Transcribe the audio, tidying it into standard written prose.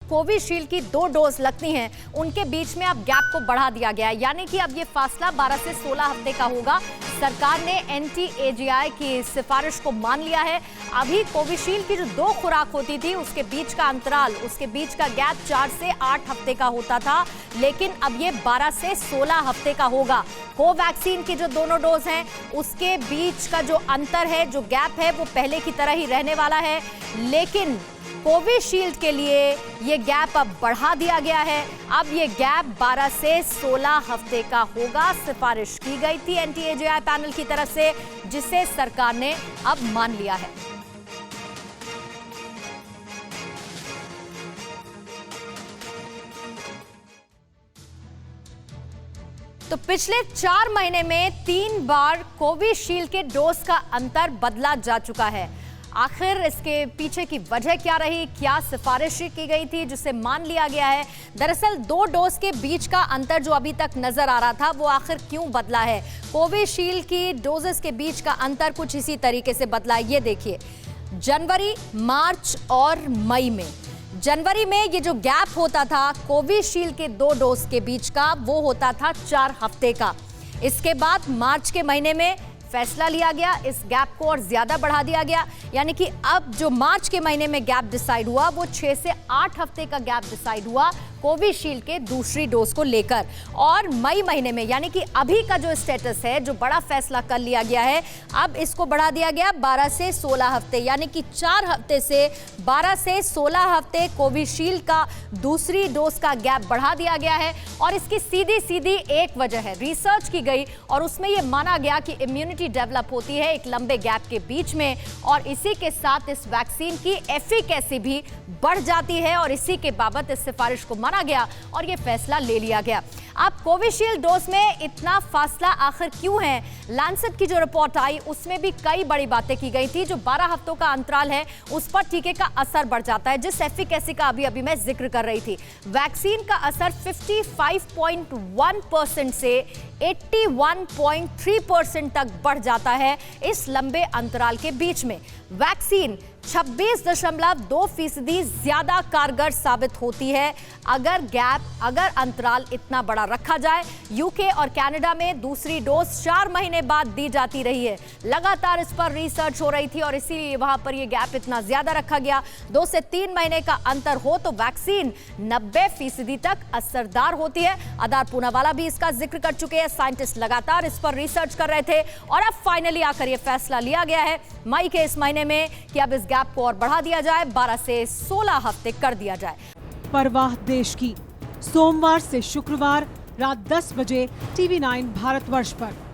Covishield की 2 dose लगती हैं उनके बीच में अब गैप को बढ़ा दिया गया है, यानी कि अब ये फासला 12 से 16 हफ्ते का होगा। सरकार ने NTAGI की सिफारिश को मान लिया है। अभी कोविशील्ड की जो 2 खुराक होती थी उसके बीच का अंतराल, उसके बीच का गैप 4 से 8 हफ्ते का होता था, लेकिन अब ये 12 से 16 हफ्ते का होगा। कोवैक्सीन की जो दोनों डोज हैं उसके बीच का जो अंतर है, जो गैप है, वो पहले की तरह ही रहने वाला है, लेकिन कोविशील्ड के लिए ये गैप अब बढ़ा दिया गया है। अब ये गैप 12 से 16 हफ्ते का होगा। सिफारिश की गई थी NTAGI पैनल की तरफ से, जिसे सरकार ने अब मान लिया है। तो पिछले 4 महीने में 3 बार कोविशील्ड के डोज का अंतर बदला जा चुका है। आखिर इसके पीछे की वजह क्या रही, क्या सिफारिश की गई थी जिसे मान लिया गया है? दरअसल 2 डोज के बीच का अंतर जो अभी तक नजर आ रहा था वो आखिर क्यों बदला है? कोविशील्ड की डोजेस के बीच का अंतर कुछ इसी तरीके से बदला है। ये देखिए, जनवरी, मार्च और मई में, जनवरी में ये जो गैप होता था कोविशील्ड के 2 डोज के बीच का, वो होता था 4 हफ्ते का। इसके बाद मार्च के महीने में फैसला लिया गया, इस गैप को और ज्यादा बढ़ा दिया गया, यानी कि अब जो मार्च के महीने में गैप डिसाइड हुआ वो 6 से 8 हफ्ते का गैप डिसाइड हुआ कोविशील्ड के दूसरी डोज को लेकर। और मई महीने में, यानी कि अभी का जो स्टेटस है, जो बड़ा फैसला कर लिया गया है, अब इसको बढ़ा दिया गया 12 से 16 हफ्ते, यानी कि 4 हफ्ते से 12 से 16 हफ्ते कोविशील्ड का दूसरी डोज का गैप बढ़ा दिया गया है। और इसकी सीधी सीधी एक वजह है, रिसर्च की गई और उसमें यह माना गया कि इम्यूनिटी डेवलप होती है एक लंबे गैप के बीच में, और इसी के साथ इस वैक्सीन की एफिकेसी भी बढ़ जाती है, और इसी के बाबत इस सिफारिश को माना गया और यह फैसला ले लिया गया। अब कोविशील्ड डोज में इतना फासला आखिर क्यों है? लैंसेट की जो रिपोर्ट आई उसमें भी कई बड़ी बातें की गई थी। जो 12 हफ्तों का अंतराल है उस पर टीके का असर बढ़ जाता है, जिस एफिकेसी का अभी मैं जिक्र कर रही थी। वैक्सीन का असर 55.1% से 81.3% तक बढ़ जाता है इस लंबे अंतराल के बीच में। वैक्सीन 26.2% ज्यादा कारगर साबित होती है अगर अंतराल इतना बड़ा रखा जाए। यूके और कनाडा में दूसरी डोज 4 महीने बाद दी जाती रही है। लगातार इस पर रिसर्च हो रही थी और इसीलिए वहां पर यह गैप इतना ज्यादा रखा गया। 2 से 3 महीने का अंतर हो तो वैक्सीन 90% तक असरदार होती है। आधार पूनावाला भी इसका जिक्र कर चुके हैं। साइंटिस्ट लगातार इस पर रिसर्च कर रहे थे और अब फाइनली आकर यह फैसला लिया गया है मई के इस महीने में कि अब इस गैप को और बढ़ा दिया जाए, 12 से 16 हफ्ते कर दिया जाए। परवाह देश की, सोमवार से शुक्रवार रात 10 बजे TV9 भारतवर्ष पर।